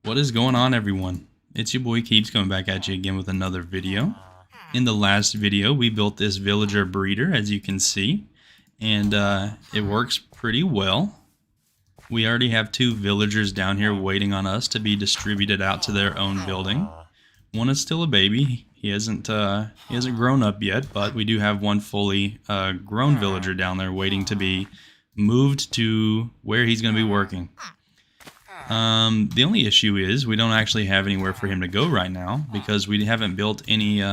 What is going on, everyone? It's your boy Keebs coming back at you again with another video. In the last video, we built this villager breeder, as you can see, and it works pretty well. We already have 2 villagers down here waiting on us to be distributed out to their own building. One is still a baby. He hasn't grown up yet, but we do have one fully grown villager down there waiting to be moved to where he's going to be working. The only issue is we don't actually have anywhere for him to go right now because we haven't built any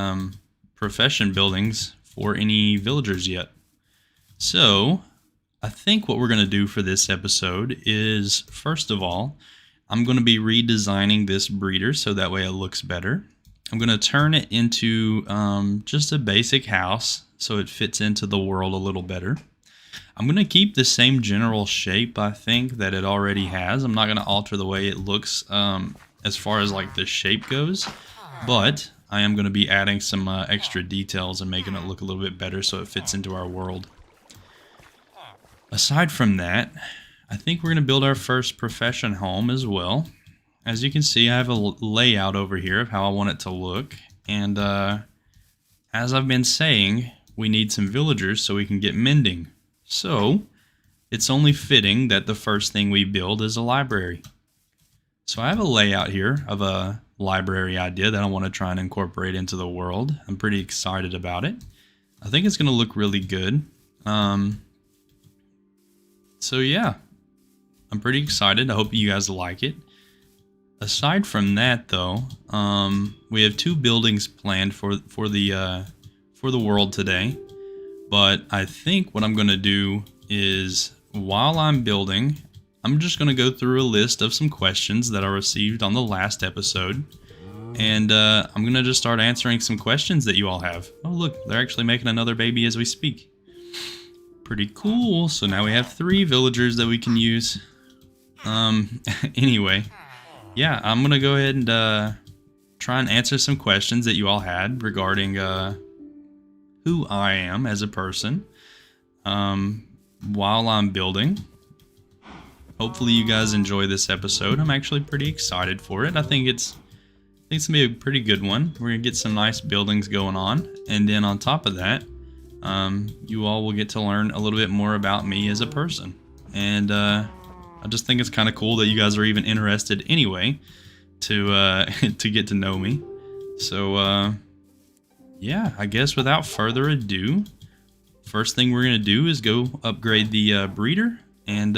profession buildings for any villagers yet. So I think what we're going to do for this episode is, first of all, I'm going to be redesigning this breeder so that way it looks better. I'm going to turn it into just a basic house so it fits into the world a little better. I'm going to keep the same general shape, I think, that it already has. I'm not going to alter the way it looks as far as like the shape goes, but I am going to be adding some extra details and making it look a little bit better so it fits into our world. Aside from that, I think we're going to build our first profession home as well. As you can see, I have a layout over here of how I want it to look, and as I've been saying, we need some villagers so we can get mending. So, it's only fitting that the first thing we build is a library. So I have a layout here of a library idea that I want to try and incorporate into the world. I'm pretty excited about it. I think it's going to look really good. So yeah, I'm pretty excited. I hope you guys like it. Aside from that though, we have 2 buildings planned for the world today. But I think what I'm going to do is, while I'm building, I'm just going to go through a list of some questions that I received on the last episode. And I'm going to just start answering some questions that you all have. Oh, look, they're actually making another baby as we speak. Pretty cool. So now we have 3 villagers that we can use. Anyway, yeah, I'm going to go ahead and try and answer some questions that you all had regarding who I am as a person while I'm building. Hopefully you guys enjoy this episode. I'm actually pretty excited for it. I think it's gonna be a pretty good one. We're gonna get some nice buildings going on, and then on top of that, you all will get to learn a little bit more about me as a person. And I just think it's kind of cool that you guys are even interested anyway to to get to know me. So yeah, I guess without further ado, first thing we're going to do is go upgrade the breeder and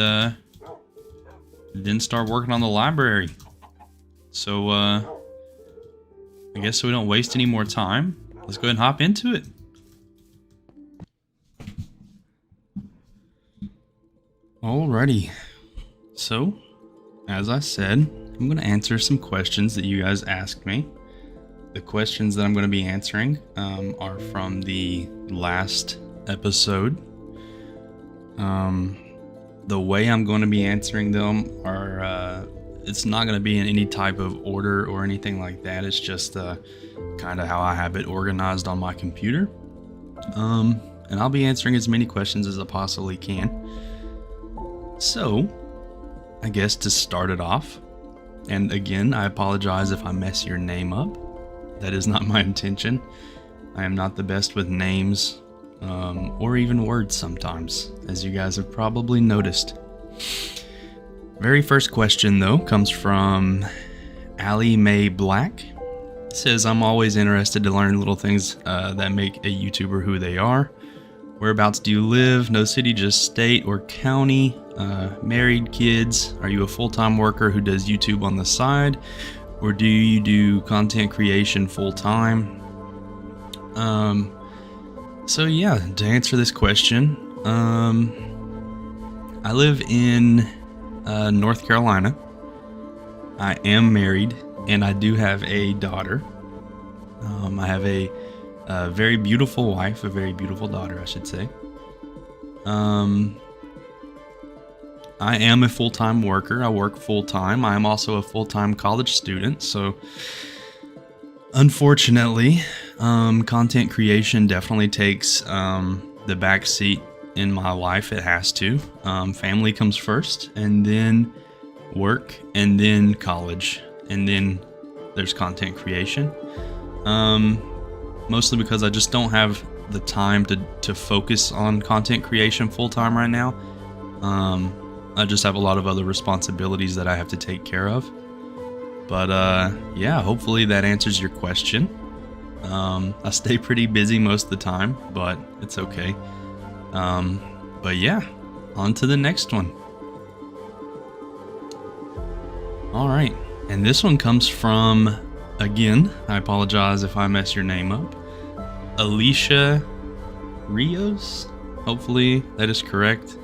then start working on the library. So I guess so we don't waste any more time, let's go ahead and hop into it. Alrighty, so as I said, I'm going to answer some questions that you guys asked me. The questions that I'm going to be answering are from the last episode. The way I'm going to be answering them are, it's not going to be in any type of order or anything like that. It's just kind of how I have it organized on my computer. And I'll be answering as many questions as I possibly can. So, I guess to start it off, and again, I apologize if I mess your name up. That is not my intention. I am not the best with names, or even words sometimes, as you guys have probably noticed. Very first question, though, comes from Allie Mae Black. It says, I'm always interested to learn little things that make a YouTuber who they are. Whereabouts do you live? No city, just state or county. Married, kids. Are you a full-time worker who does YouTube on the side? Or do you do content creation full-time? So yeah, to answer this question, I live in North Carolina. I am married, and I do have a daughter. I have a very beautiful wife, a very beautiful daughter, I should say. I am a full-time worker. I work full-time. I am also a full-time college student, so unfortunately, content creation definitely takes the back seat in my life. It has to. Family comes first, and then work, and then college. and then there's content creation. Mostly because I just don't have the time to focus on content creation full time right now. I just have a lot of other responsibilities that I have to take care of. But yeah, hopefully that answers your question. I stay pretty busy most of the time, but it's okay. But yeah, on to the next one. All right, and this one comes from, again, I apologize if I mess your name up, Alicia Rios. Hopefully that is correct.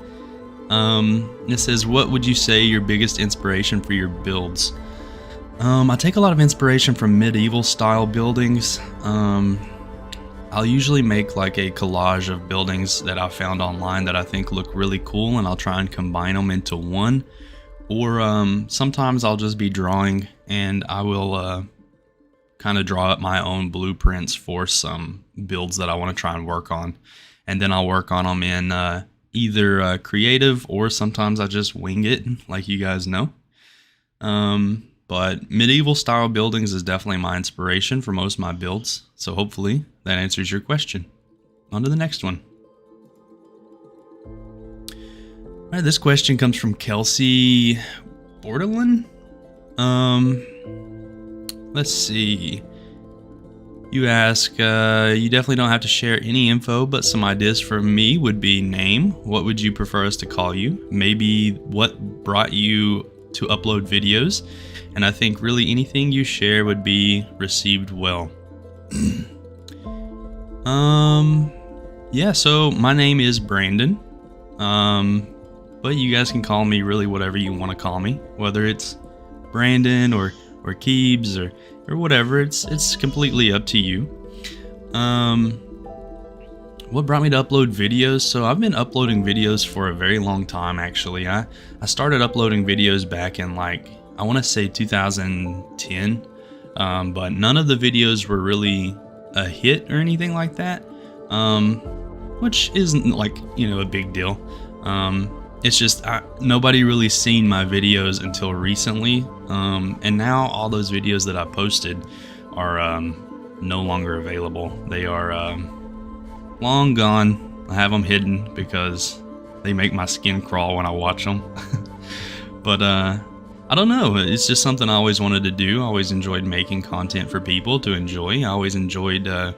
It says, what would you say your biggest inspiration for your builds? I take a lot of inspiration from medieval style buildings. I'll usually make like a collage of buildings that I found online that I think look really cool, and I'll try and combine them into one. Or sometimes I'll just be drawing, and I will kind of draw up my own blueprints for some builds that I want to try and work on. And then I'll work on them in either creative, or sometimes I just wing it, like you guys know. But medieval style buildings is definitely my inspiration for most of my builds. So hopefully that answers your question. On to the next one. All right, this question comes from Kelsey Bordelin. Let's see. You ask, you definitely don't have to share any info, but some ideas for me would be name. What would you prefer us to call you? Maybe what brought you to upload videos? And I think really anything you share would be received well. Yeah, so my name is Brandon. But you guys can call me really whatever you want to call me, whether it's Brandon or Keebs or whatever. It's completely up to you. What brought me to upload videos? So I've been uploading videos for a very long time, actually. I started uploading videos back in, like, I want to say 2010, but none of the videos were really a hit or anything like that, which isn't, like, you know, a big deal. It's just nobody really seen my videos until recently, and now all those videos that I posted are no longer available. They are long gone. I have them hidden because they make my skin crawl when I watch them. But I don't know, it's just something I always wanted to do. I always enjoyed making content for people to enjoy. I always enjoyed the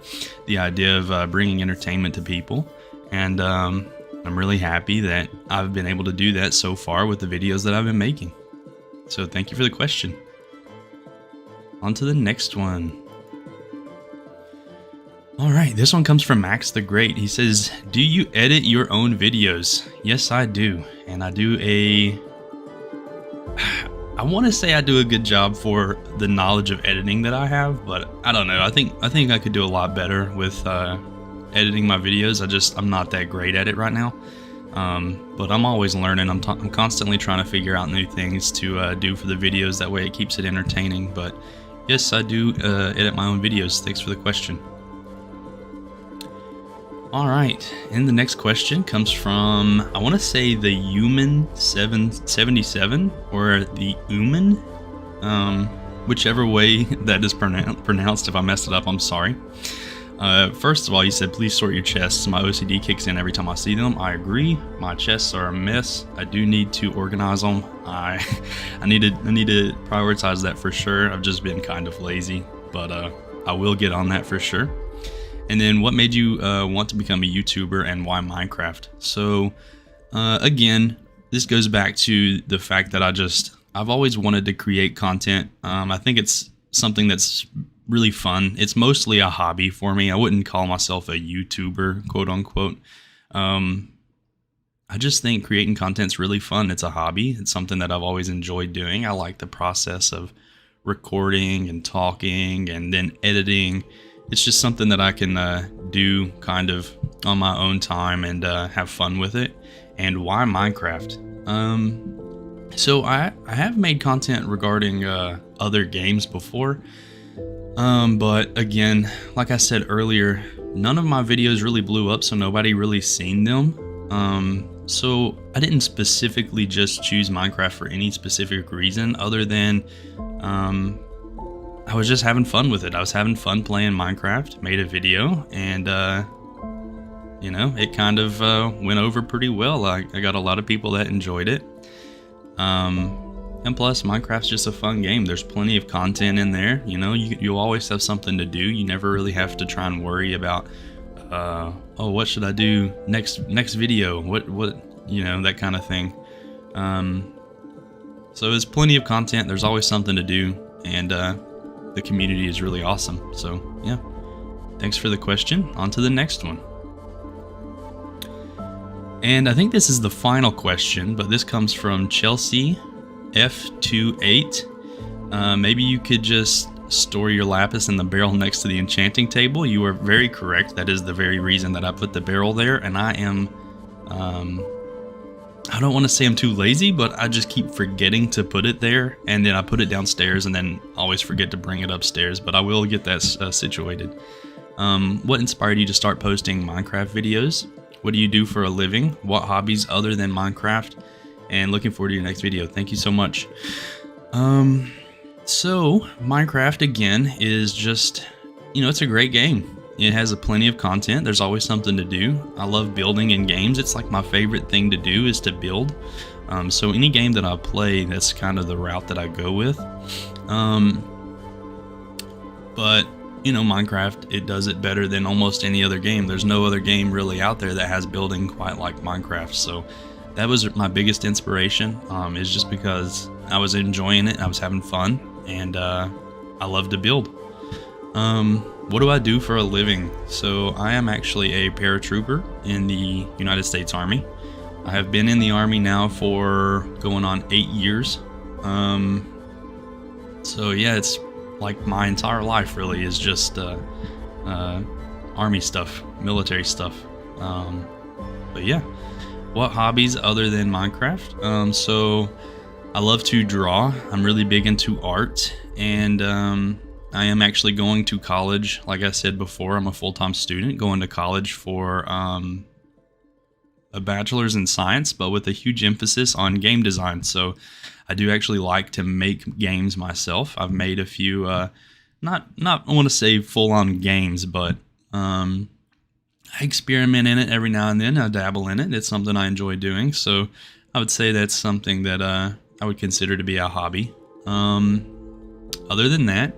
idea of bringing entertainment to people, and I'm really happy that I've been able to do that so far with the videos that I've been making. So thank you for the question. On to the next one. All right, this one comes from Max the Great. He says, do you edit your own videos? Yes, I do. And I do I want to say I do a good job for the knowledge of editing that I have, but I don't know. I think I could do a lot better with editing my videos. I'm not that great at it right now. But I'm always learning. I'm constantly trying to figure out new things to do for the videos. That way it keeps it entertaining. But yes, I do edit my own videos. Thanks for the question. All right, and the next question comes from, I want to say the Human 777 or the Human, whichever way that is pronounced. If I messed it up, I'm sorry. First of all, you said, please sort your chests. My OCD kicks in every time I see them. I agree. My chests are a mess. I do need to organize them. I need to prioritize that for sure. I've just been kind of lazy, but I will get on that for sure. And then what made you want to become a YouTuber, and why Minecraft? So again, this goes back to the fact that I've always wanted to create content. I think it's something that's really fun. It's mostly a hobby for me. I wouldn't call myself a YouTuber, quote unquote. I just think creating content's really fun. It's a hobby. It's something that I've always enjoyed doing. I like the process of recording and talking and then editing. It's just something that I can do kind of on my own time and have fun with it. And why Minecraft? So I have made content regarding other games before. But again, like I said earlier, none of my videos really blew up, so nobody really seen them. So I didn't specifically just choose Minecraft for any specific reason other than I was just having fun with it. I was having fun playing Minecraft, made a video, and you know, it kind of went over pretty well. I got a lot of people that enjoyed it. And plus, Minecraft's just a fun game. There's plenty of content in there. You know, you'll always have something to do. You never really have to try and worry about, oh, what should I do next video? What, you know, that kind of thing. So there's plenty of content. There's always something to do, and the community is really awesome. So yeah, thanks for the question. On to the next one. And I think this is the final question, but this comes from Chelsea F28. Maybe you could just store your lapis in the barrel next to the enchanting table. You are very correct. That is the very reason that I put the barrel there. And I am, I don't want to say I'm too lazy, but I just keep forgetting to put it there. And then I put it downstairs and then always forget to bring it upstairs. But I will get that situated. What inspired you to start posting Minecraft videos? What do you do for a living? What hobbies other than Minecraft? And looking forward to your next video. Thank you so much. So Minecraft again is just, you know, it's a great game. It has plenty of content. There's always something to do. I love building in games. It's like my favorite thing to do is to build. So any game that I play, that's kind of the route that I go with. But you know, Minecraft, it does it better than almost any other game. There's no other game really out there that has building quite like Minecraft. So that was my biggest inspiration, is just because I was enjoying it, I was having fun, and I love to build. What do I do for a living? So I am actually a paratrooper in the United States Army. I have been in the Army now for going on 8 years. So yeah, it's like my entire life really is just Army stuff, military stuff. But yeah, what hobbies other than Minecraft? So I love to draw. I'm really big into art, and I am actually going to college. Like I said before, I'm a full-time student going to college for a bachelor's in science, but with a huge emphasis on game design. So I do actually like to make games myself. I've made a few, not I want to say full-on games, but I experiment in it every now and then. I dabble in it. It's something I enjoy doing. So I would say that's something that I would consider to be a hobby. Other than that,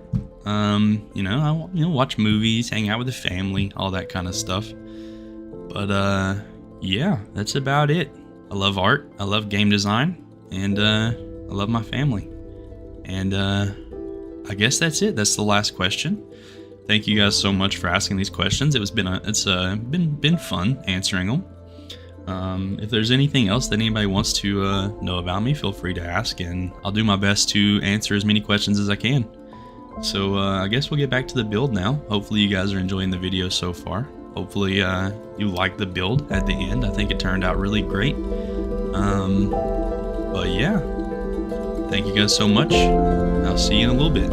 you know, I watch movies, hang out with the family, all that kind of stuff. But yeah, that's about it. I love art. I love game design, and I love my family. And I guess that's it. That's the last question. Thank you guys so much for asking these questions. It's been fun answering them. If there's anything else that anybody wants to know about me, feel free to ask, and I'll do my best to answer as many questions as I can. So I guess we'll get back to the build now. Hopefully you guys are enjoying the video so far. Hopefully you like the build at the end. I think it turned out really great. But yeah, thank you guys so much. I'll see you in a little bit.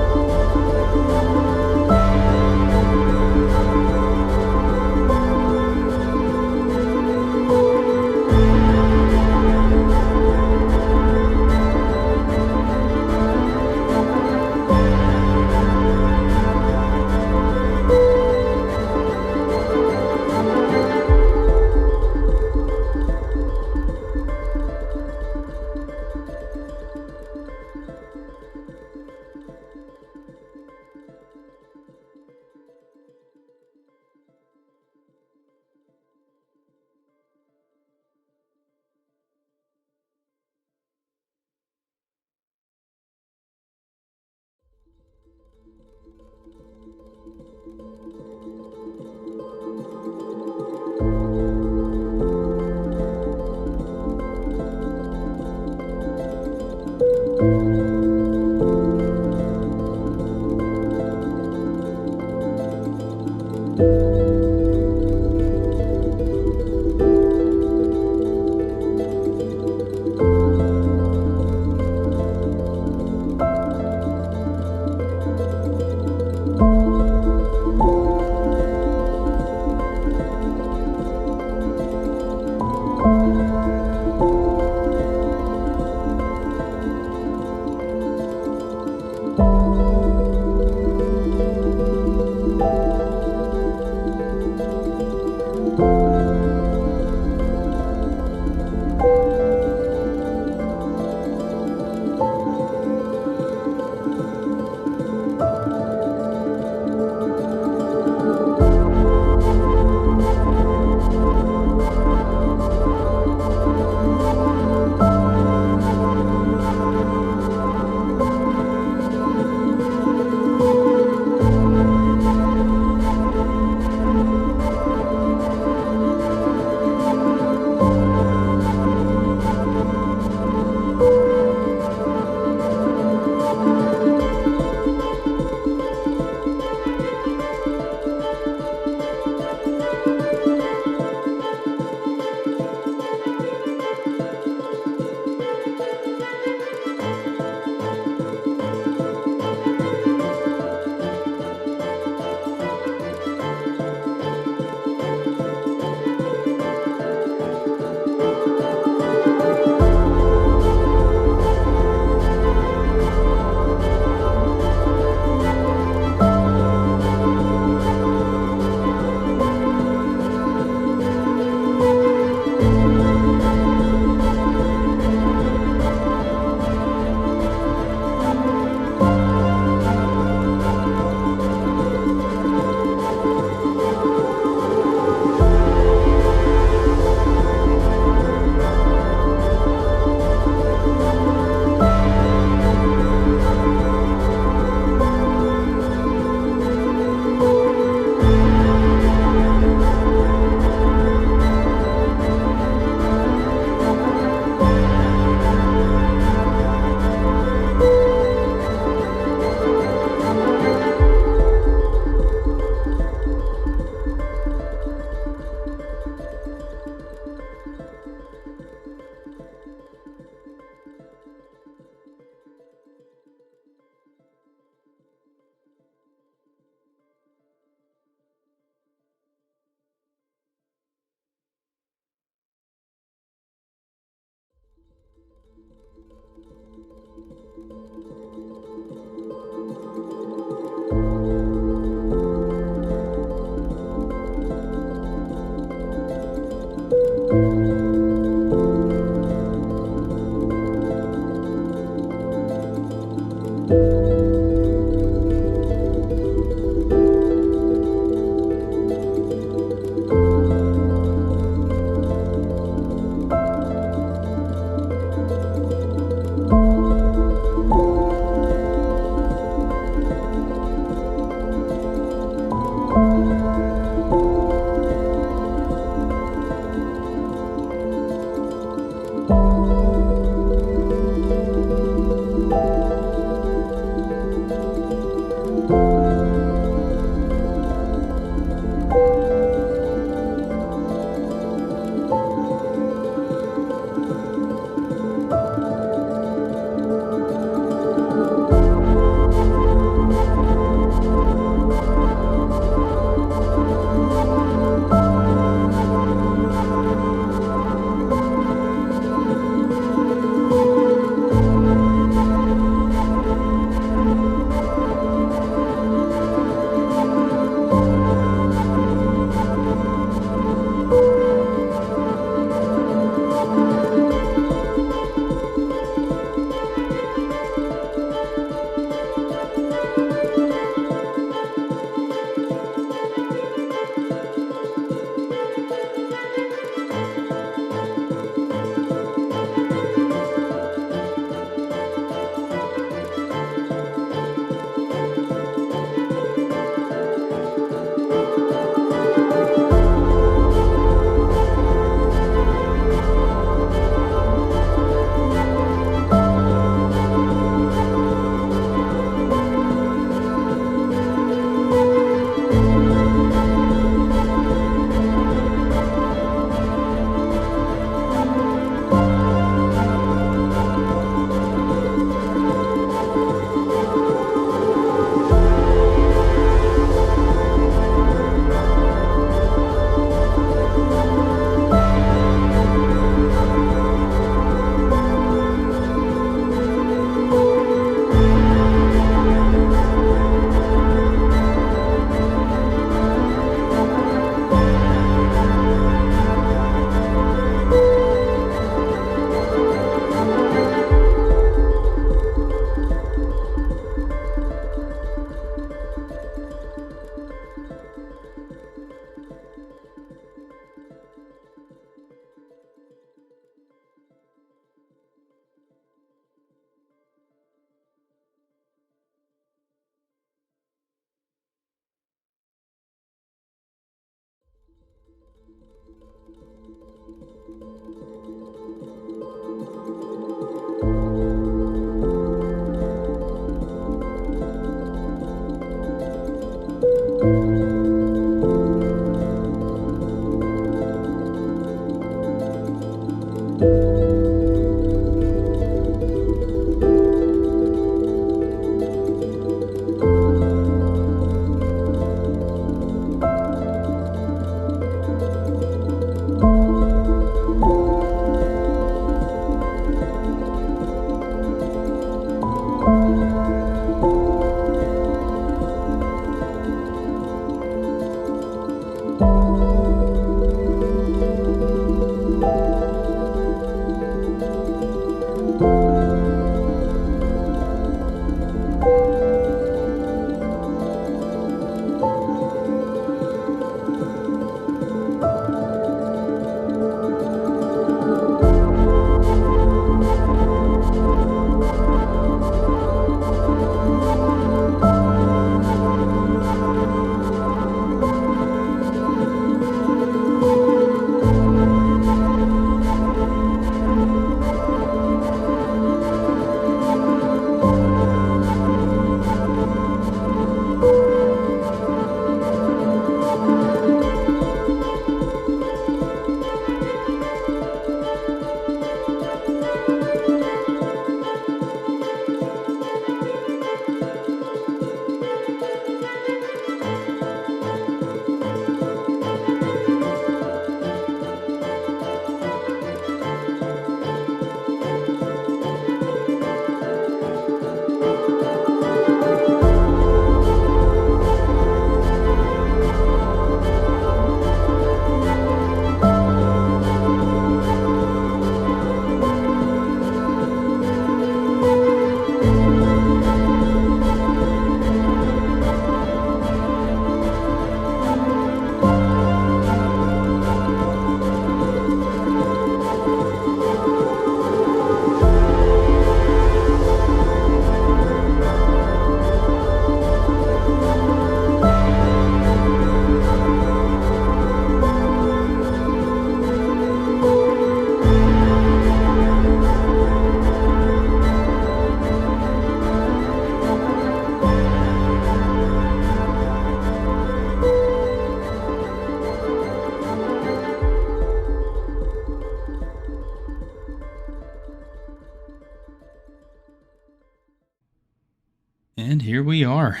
we are.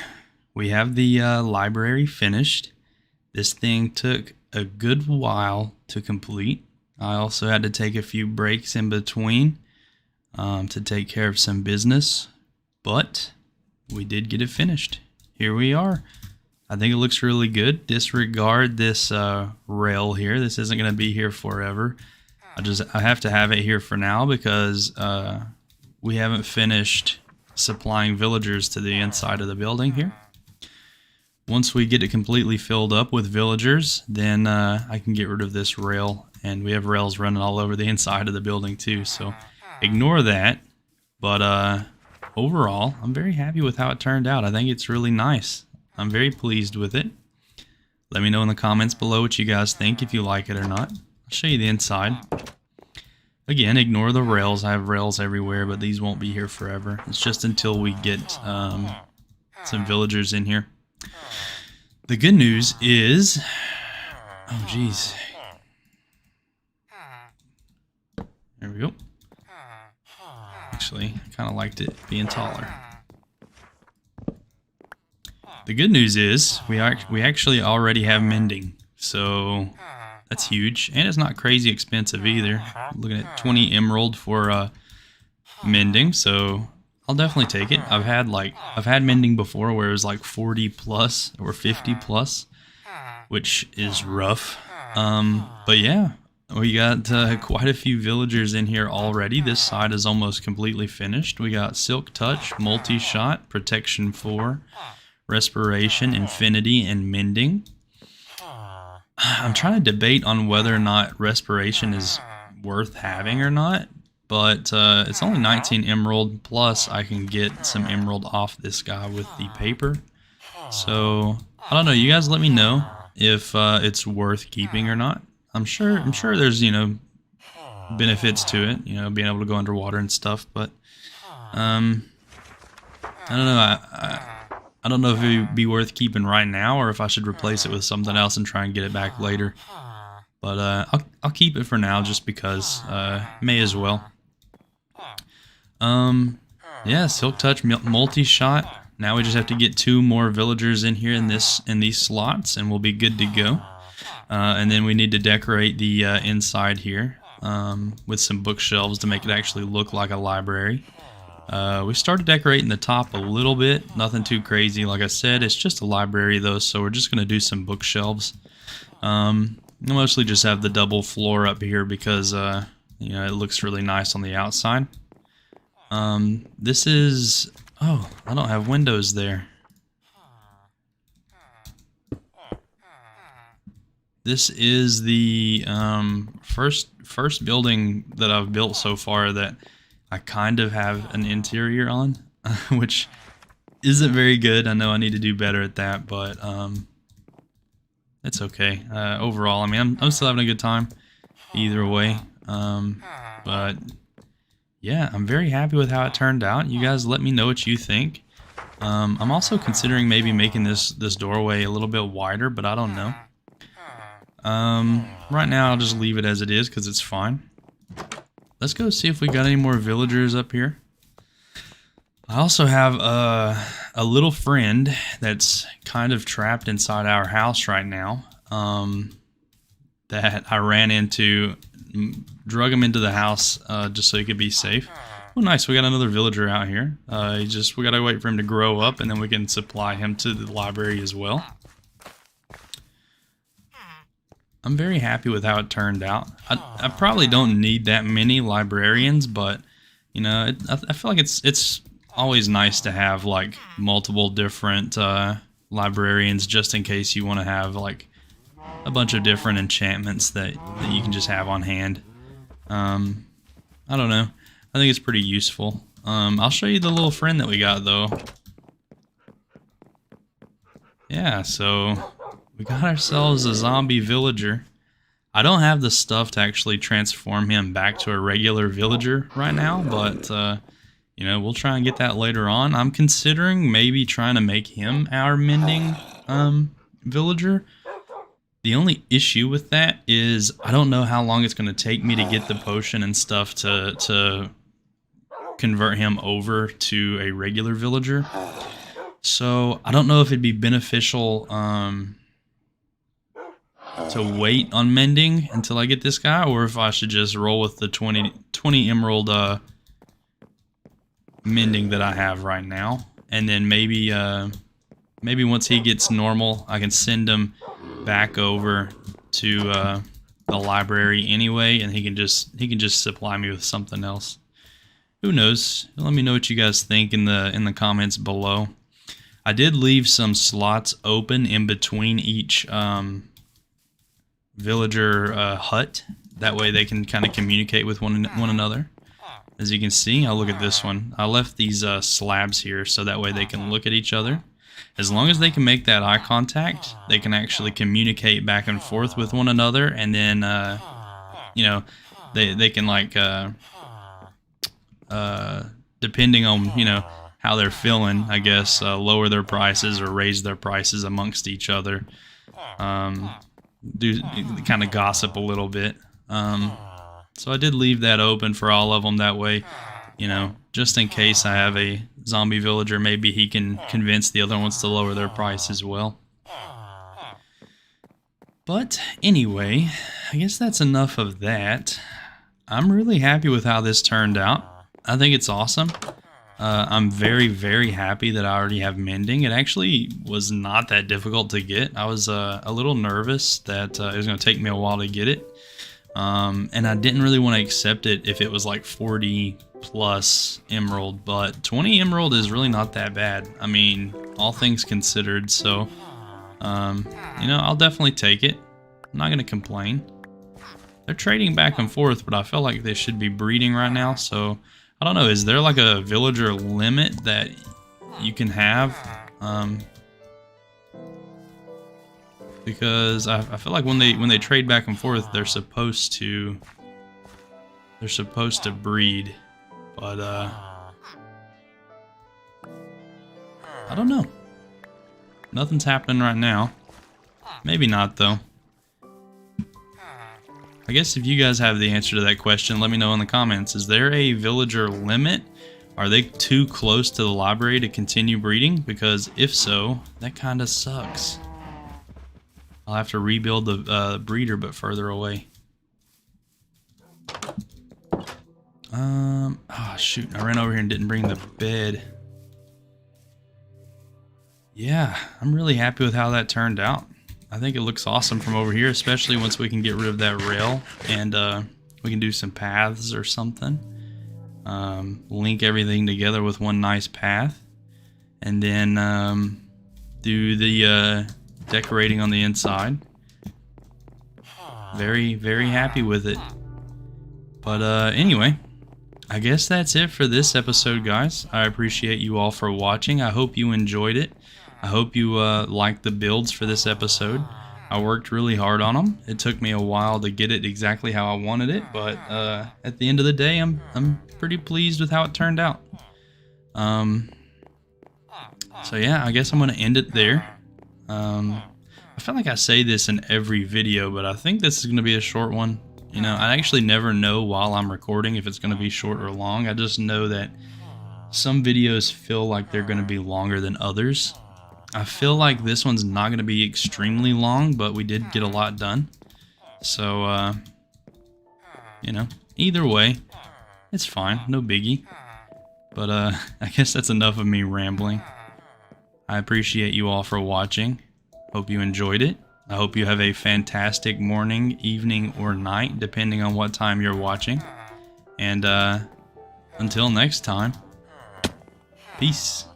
We have the library finished. This thing took a good while to complete. I also had to take a few breaks in between to take care of some business, but we did get it finished. Here we are. I think it looks really good. Disregard this rail here. This isn't going to be here forever. I have to have it here for now because we haven't finished supplying villagers to the inside of the building here. Once we get it completely filled up with villagers, then I can get rid of this rail, and we have rails running all over the inside of the building too, so ignore that. But overall, I'm very happy with how it turned out. I think it's really nice. I'm very pleased with it. Let me know in the comments below what you guys think, if you like it or not. I'll show you the inside. Again, ignore the rails. I have rails everywhere, but these won't be here forever. It's just until we get some villagers in here. The good news is... Oh, jeez. There we go. Actually, I kind of liked it being taller. The good news is we actually already have mending, so that's huge, and it's not crazy expensive either. I'm looking at 20 emerald for mending, so I'll definitely take it. I've had mending before where it was like 40 plus or 50 plus, which is rough. But yeah, we got quite a few villagers in here already. This side is almost completely finished. We got Silk Touch, Multi-Shot, Protection 4, Respiration, Infinity, and Mending. I'm trying to debate on whether or not Respiration is worth having or not, but it's only 19 emerald, plus I can get some emerald off this guy with the paper. So I don't know, you guys let me know if it's worth keeping or not. I'm sure there's, you know, benefits to it, you know, being able to go underwater and stuff, but I don't know. I don't know if it would be worth keeping right now or if I should replace it with something else and try and get it back later. But I'll keep it for now just because may as well. Yeah, Silk Touch, Multi-Shot. Now we just have to get 2 more villagers in here in these slots, and we'll be good to go. And then we need to decorate the inside here with some bookshelves to make it actually look like a library. We started decorating the top a little bit, nothing too crazy. Like I said, it's just a library though, so we're just going to do some bookshelves. I'll mostly just have the double floor up here because you know, it looks really nice on the outside. This is... Oh, I don't have windows there. This is the first building that I've built so far that I kind of have an interior on, which isn't very good. I know I need to do better at that, but it's okay. Overall, I mean, I'm still having a good time either way. But yeah, I'm very happy with how it turned out. You guys let me know what you think. I'm also considering maybe making this doorway a little bit wider, but I don't know. Right now I'll just leave it as it is because it's fine. Let's go see if we got any more villagers up here. I also have a little friend that's kind of trapped inside our house right now, that I ran into, drug him into the house just so he could be safe. Oh, nice, we got another villager out here. We gotta wait for him to grow up, and then we can supply him to the library as well. I'm very happy with how it turned out. I probably don't need that many librarians, but you know, I feel like it's always nice to have like multiple different librarians just in case you want to have like a bunch of different enchantments that you can just have on hand. I don't know. I think it's pretty useful. I'll show you the little friend that we got though. Yeah, so we got ourselves a zombie villager. I don't have the stuff to actually transform him back to a regular villager right now, but you know, we'll try and get that later on. I'm considering maybe trying to make him our mending villager. The only issue with that is I don't know how long it's going to take me to get the potion and stuff to convert him over to a regular villager. So I don't know if it'd be beneficial to wait on mending until I get this guy, or if I should just roll with the 20 emerald mending that I have right now, and then maybe once he gets normal, I can send him back over to the library anyway, and he can just supply me with something else. Who knows? Let me know what you guys think in the comments below. I did leave some slots open in between each villager hut. That way they can kind of communicate with one another. As you can see, I'll look at this one. I left these slabs here so that way they can look at each other. As long as they can make that eye contact, they can actually communicate back and forth with one another, and then you know, they can, like depending on, you know, how they're feeling, I guess, lower their prices or raise their prices amongst each other. Do kind of gossip a little bit. So I did leave that open for all of them, that way, you know, just in case I have a zombie villager, maybe he can convince the other ones to lower their price as well. But anyway, I guess that's enough of that. I'm really happy with how this turned out. I think it's awesome. I'm very, very happy that I already have mending. It actually was not that difficult to get. I was a little nervous that it was going to take me a while to get it. And I didn't really want to accept it if it was like 40 plus emerald, but 20 emerald is really not that bad. I mean, all things considered, so, you know, I'll definitely take it. I'm not going to complain. They're trading back and forth, but I feel like they should be breeding right now, so I don't know. Is there like a villager limit that you can have? Because I feel like when they trade back and forth, they're supposed to breed, but I don't know. Nothing's happening right now. Maybe not though. I guess if you guys have the answer to that question, let me know in the comments. Is there a villager limit? Are they too close to the library to continue breeding? Because if so, that kind of sucks. I'll have to rebuild the breeder, but further away. Oh shoot, I ran over here and didn't bring the bed. Yeah, I'm really happy with how that turned out. I think it looks awesome from over here, especially once we can get rid of that rail and we can do some paths or something. Link everything together with one nice path, and then do the decorating on the inside. Very, very happy with it. But anyway, I guess that's it for this episode, guys. I appreciate you all for watching. I hope you enjoyed it. I hope you liked the builds for this episode. I worked really hard on them. It took me a while to get it exactly how I wanted it, but at the end of the day, I'm pretty pleased with how it turned out. So yeah, I guess I'm gonna end it there. I feel like I say this in every video, but I think this is gonna be a short one. You know, I actually never know while I'm recording if it's gonna be short or long. I just know that some videos feel like they're gonna be longer than others. I feel like this one's not going to be extremely long, but we did get a lot done. So, you know, either way, it's fine. No biggie. But, I guess that's enough of me rambling. I appreciate you all for watching. Hope you enjoyed it. I hope you have a fantastic morning, evening, or night, depending on what time you're watching. And, until next time, peace.